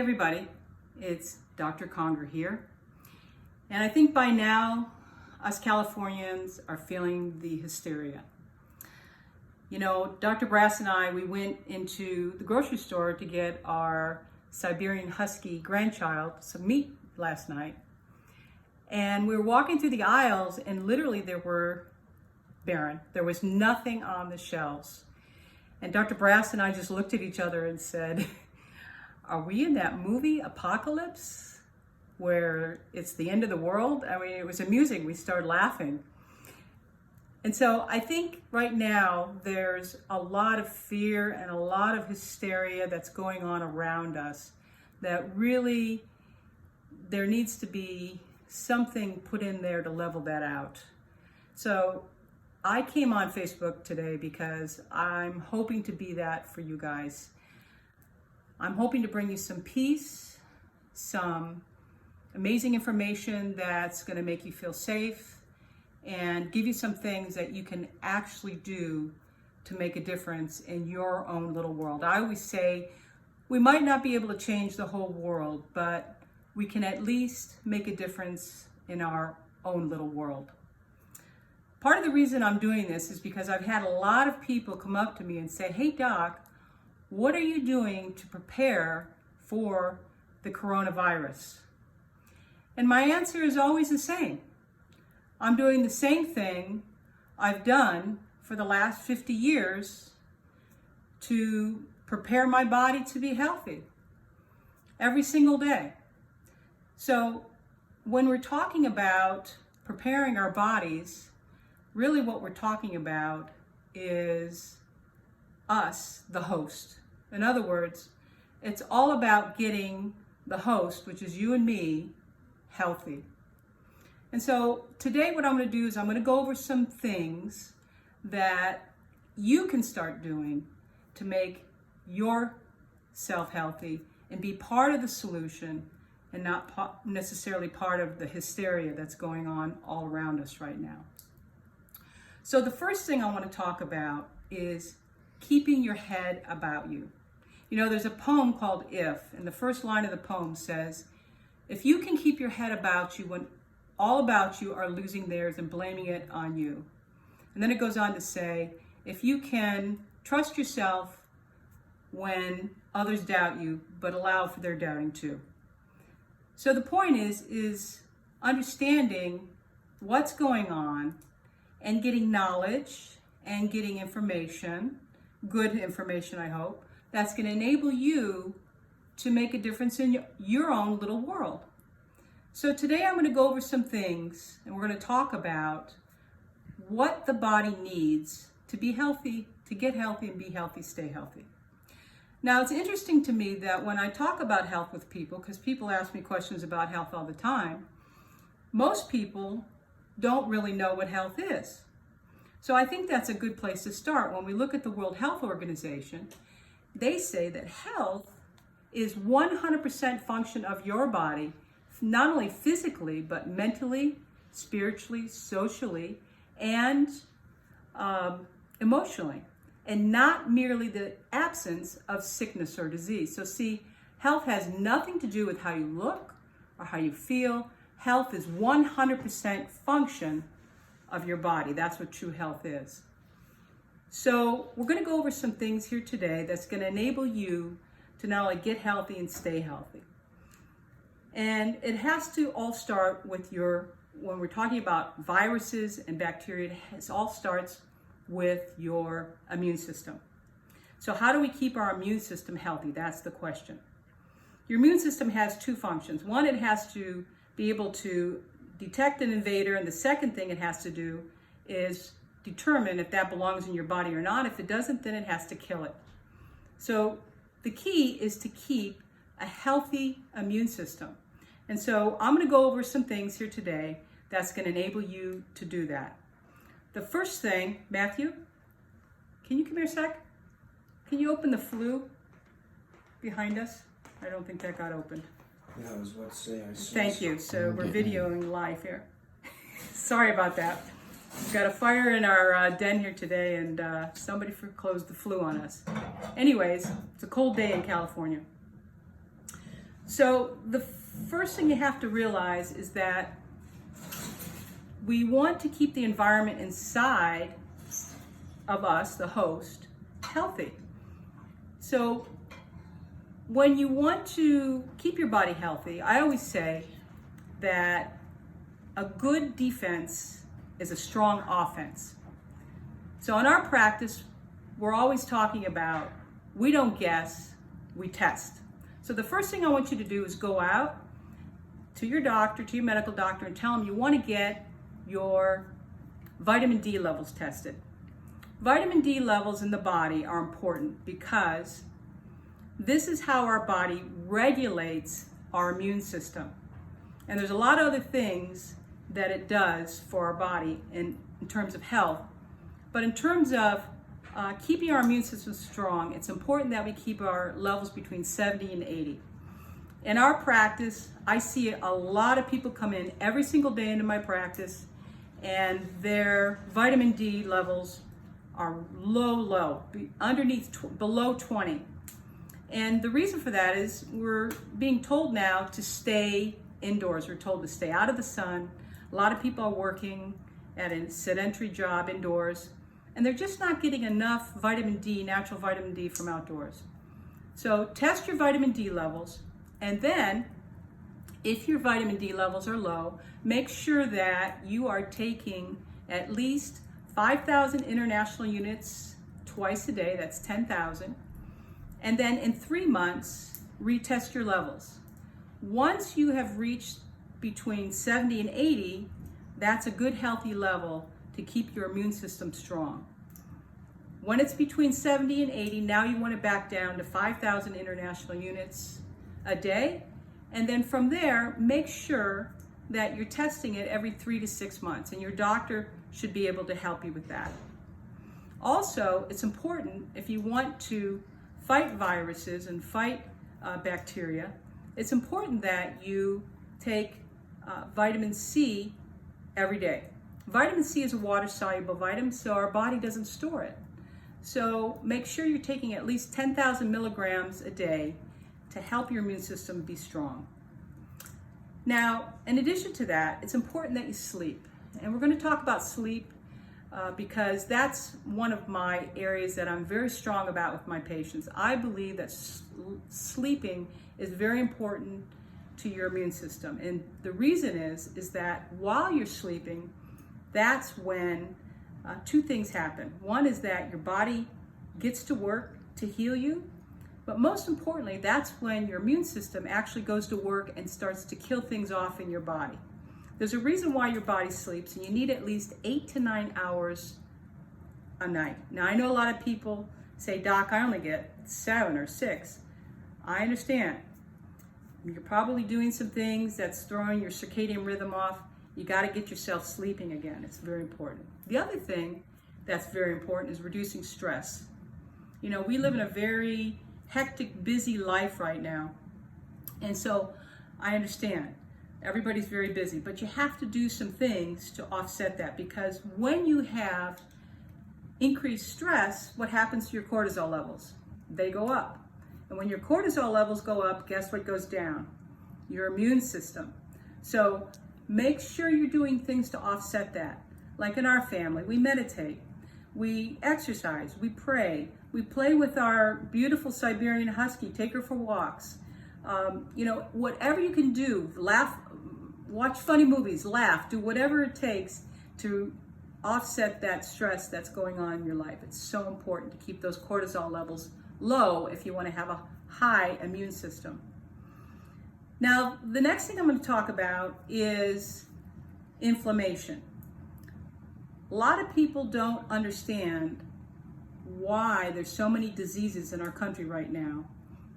everybody, it's Dr. Conger here. And I think by now, us Californians are feeling the hysteria. You know, Dr. Brass and I, we went into the grocery store to get our Siberian Husky grandchild some meat last night. And we were walking through the aisles and literally they were barren. There was nothing on the shelves. And Dr. Brass and I just looked at each other and said, are we in that movie Apocalypse where it's the end of the world? I mean, it was amusing. We started laughing. And so I think right now there's a lot of fear and a lot of hysteria that's going on around us that really there needs to be something put in there to level that out. So I came on Facebook today because I'm hoping to be that for you guys. I'm hoping to bring you some peace, some amazing information that's going to make you feel safe, and give you some things that you can actually do to make a difference in your own little world. I always say we might not be able to change the whole world, but we can at least make a difference in our own little world. Part of the reason I'm doing this is because I've had a lot of people come up to me and say, hey doc, what are you doing to prepare for the coronavirus? And my answer is always the same. I'm doing the same thing I've done for the last 50 years to prepare my body to be healthy every single day. So when we're talking about preparing our bodies, really what we're talking about is us, the host. In other words, it's all about getting the host, which is you and me, healthy. And so today what I'm going to do is I'm going to go over some things that you can start doing to make yourself healthy and be part of the solution and not necessarily part of the hysteria that's going on all around us right now. So the first thing I want to talk about is keeping your head about you. You know, there's a poem called If, and the first line of the poem says, if you can keep your head about you when all about you are losing theirs and blaming it on you. And then it goes on to say, if you can trust yourself when others doubt you, but allow for their doubting too. So the point is understanding what's going on and getting knowledge and getting information, good information I hope, that's going to enable you to make a difference in your own little world. So today I'm going to go over some things and we're going to talk about what the body needs to be healthy, to get healthy and be healthy, stay healthy. Now it's interesting to me that when I talk about health with people, because people ask me questions about health all the time, most people don't really know what health is. So I think that's a good place to start. When we look at the World Health Organization, they say that health is 100% function of your body, not only physically, but mentally, spiritually, socially, and emotionally, and not merely the absence of sickness or disease. So see, health has nothing to do with how you look or how you feel. Health is 100% function of your body. That's what true health is. So we're going to go over some things here today that's going to enable you to not only get healthy and stay healthy. And it has to all start with when we're talking about viruses and bacteria, it all starts with your immune system. So how do we keep our immune system healthy? That's the question. Your immune system has two functions. One, it has to be able to detect an invader, and the second thing it has to do is determine if that belongs in your body or not. If it doesn't, then it has to kill it. So the key is to keep a healthy immune system. And so I'm going to go over some things here today that's going to enable you to do that. The first thing, Matthew, can you come here a sec? Can you open the flue behind us? I don't think that got opened. Yeah, I was about to say, I saw. Thank you. So we're videoing live here. Sorry about that. We've got a fire in our den here today, and somebody closed the flue on us. Anyways, it's a cold day in California. So the first thing you have to realize is that we want to keep the environment inside of us, the host, healthy. So when you want to keep your body healthy, I always say that a good defense is a strong offense. So in our practice, we're always talking about, we don't guess, we test. So the first thing I want you to do is go out to your doctor, to your medical doctor, and tell them you want to get your vitamin D levels tested. Vitamin D levels in the body are important because this is how our body regulates our immune system. And there's a lot of other things that it does for our body in terms of health. But in terms of keeping our immune system strong, it's important that we keep our levels between 70 and 80. In our practice, I see a lot of people come in every single day into my practice, and their vitamin D levels are low, below 20. And the reason for that is we're being told now to stay indoors. We're told to stay out of the sun. A lot of people are working at a sedentary job indoors, and they're just not getting enough vitamin D, natural vitamin D from outdoors. So test your vitamin D levels, and then if your vitamin D levels are low, make sure that you are taking at least 5,000 international units twice a day, that's 10,000. And then in 3 months, retest your levels. Once you have reached between 70 and 80, that's a good healthy level to keep your immune system strong. When it's between 70 and 80, now you want to back down to 5,000 international units a day. And then from there, make sure that you're testing it every 3 to 6 months, and your doctor should be able to help you with that. Also, it's important if you want to fight viruses and fight bacteria, it's important that you take vitamin C every day. Vitamin C is a water-soluble vitamin, so our body doesn't store it. So make sure you're taking at least 10,000 milligrams a day to help your immune system be strong. Now, in addition to that, it's important that you sleep. And we're going to talk about sleep because that's one of my areas that I'm very strong about with my patients. I believe that sleeping is very important to your immune system. And the reason is that while you're sleeping, that's when two things happen. One is that your body gets to work to heal you, but most importantly, that's when your immune system actually goes to work and starts to kill things off in your body. There's a reason why your body sleeps, and you need at least 8 to 9 hours a night. Now, I know a lot of people say, Doc, I only get 7 or 6. I understand. You're probably doing some things that's throwing your circadian rhythm off. You got to get yourself sleeping again. It's very important. The other thing that's very important is reducing stress. You know, we live in a very hectic, busy life right now. And so I understand everybody's very busy, but you have to do some things to offset that, because when you have increased stress, what happens to your cortisol levels? They go up. And when your cortisol levels go up, guess what goes down? Your immune system. So make sure you're doing things to offset that. Like in our family, we meditate, we exercise, we pray, we play with our beautiful Siberian Husky, take her for walks. You know, whatever you can do, laugh, watch funny movies, laugh, do whatever it takes to offset that stress that's going on in your life. It's so important to keep those cortisol levels low if you want to have a high immune system. Now, the next thing I'm going to talk about is inflammation. A lot of people don't understand why there's so many diseases in our country right now,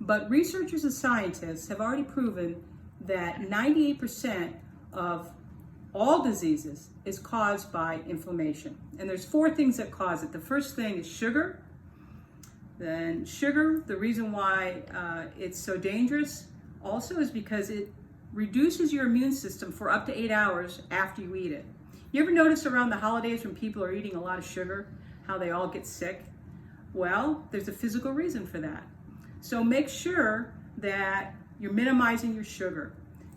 but researchers and scientists have already proven that 98% of all diseases is caused by inflammation. And there's 4 things that cause it. The first thing is sugar. Then sugar, the reason why it's so dangerous also is because it reduces your immune system for up to 8 hours after you eat it. You ever notice around the holidays when people are eating a lot of sugar, how they all get sick? Well, there's a physical reason for that. So make sure that You're minimizing your sugar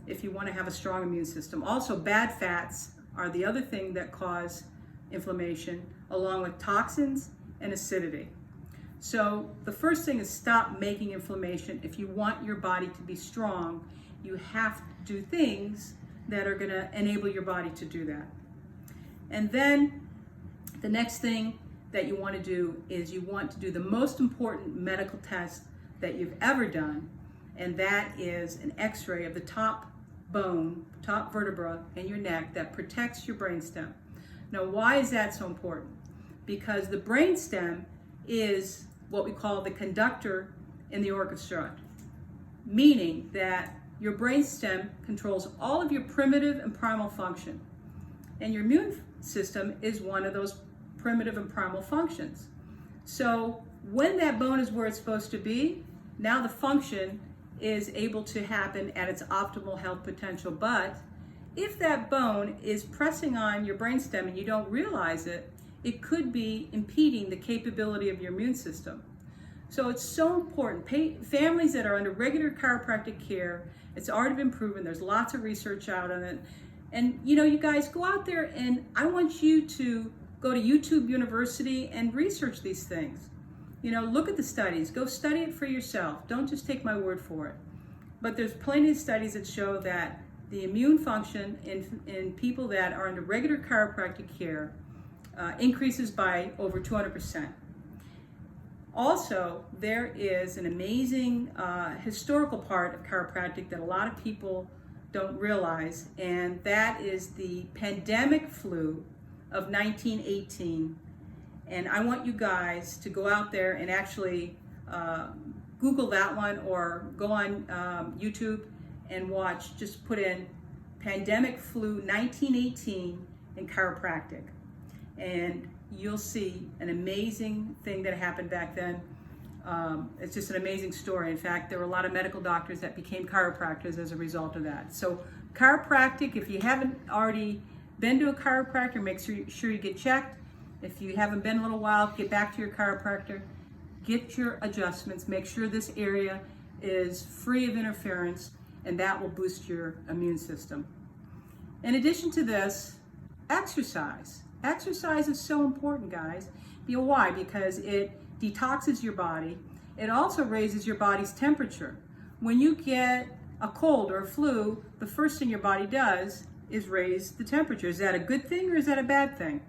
if you want to have a strong immune system. Also, bad fats are the other thing that cause inflammation, along with toxins and acidity. So the first thing is stop making inflammation. If you want your body to be strong, you have to do things that are going to enable your body to do that. And then the next thing that you want to do is you want to do the most important medical test that you've ever done, and that is an x-ray of the top bone, top vertebra in your neck that protects your brainstem. Now, why is that so important? Because the brainstem is what we call the conductor in the orchestra, meaning that your brainstem controls all of your primitive and primal function, and your immune system is one of those primitive and primal functions. So when that bone is where it's supposed to be, now the function is able to happen at its optimal health potential. But if that bone is pressing on your brainstem and you don't realize it, it could be impeding the capability of your immune system. So it's so important. Families that are under regular chiropractic care, it's already been proven, there's lots of research out on it. And you guys go out there, and I want you to go to YouTube University and research these things. Look at the studies, go study it for yourself. Don't just take my word for it. But there's plenty of studies that show that the immune function in people that are under regular chiropractic care increases by over 200%. Also, there is an amazing historical part of chiropractic that a lot of people don't realize, and that is the pandemic flu of 1918. And I want you guys to go out there and actually Google that one, or go on YouTube and watch, just put in pandemic flu 1918 in chiropractic. And you'll see an amazing thing that happened back then. It's just an amazing story. In fact, there were a lot of medical doctors that became chiropractors as a result of that. So chiropractic, if you haven't already been to a chiropractor, make sure you get checked. If you haven't been in a little while, get back to your chiropractor, get your adjustments, make sure this area is free of interference, and that will boost your immune system. In addition to this, exercise. Exercise is so important, guys. Why? Because it detoxes your body. It also raises your body's temperature. When you get a cold or a flu, the first thing your body does is raise the temperature. Is that a good thing or is that a bad thing?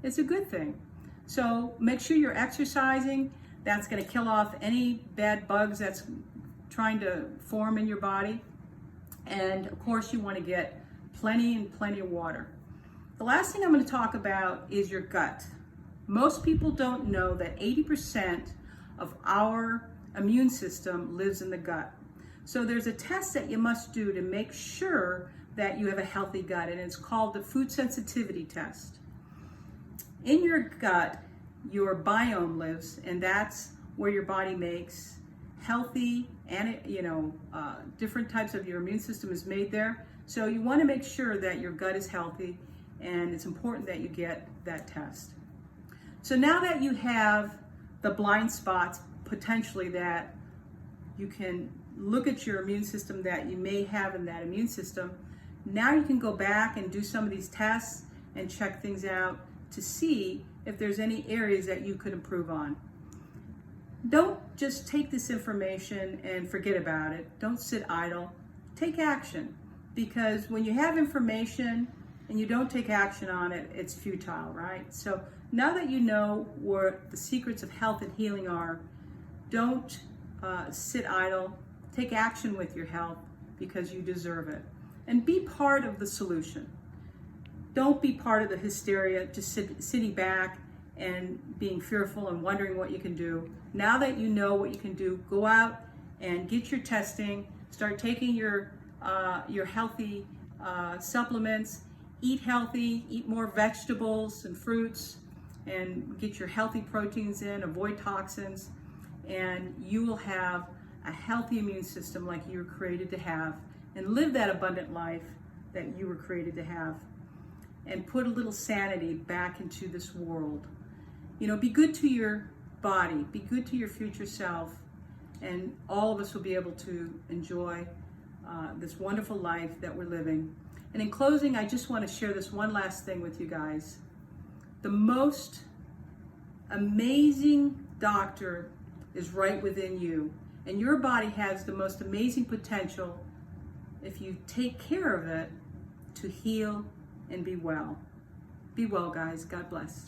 It's a good thing. So make sure you're exercising. That's going to kill off any bad bugs that's trying to form in your body. And of course, you want to get plenty of water. The last thing I'm going to talk about is your gut. Most people don't know that 80% of our immune system lives in the gut. So there's a test that you must do to make sure that you have a healthy gut, and it's called the food sensitivity test. In your gut, your biome lives, and that's where your body makes healthy and different types of your immune system is made there. So you want to make sure that your gut is healthy, and it's important that you get that test. So now that you have the blind spots potentially that you can look at your immune system that you may have in that immune system, now you can go back and do some of these tests and check things out to see if there's any areas that you could improve on. Don't just take this information and forget about it. Don't sit idle. Take action, because when you have information and you don't take action on it, it's futile, right? So now that you know what the secrets of health and healing are, don't sit idle. Take action with your health, because you deserve it. And be part of the solution. Don't be part of the hysteria, just sitting back and being fearful and wondering what you can do. Now that you know what you can do, go out and get your testing. Start taking your healthy supplements. Eat healthy. Eat more vegetables and fruits, and get your healthy proteins in. Avoid toxins, and you will have a healthy immune system like you were created to have, and live that abundant life that you were created to have, and put a little sanity back into this world. Be good to your body, be good to your future self, and all of us will be able to enjoy this wonderful life that we're living. And in closing, I just want to share this one last thing with you guys. The most amazing doctor is right within you, and your body has the most amazing potential, if you take care of it, to heal and be well. Be well, guys. God bless.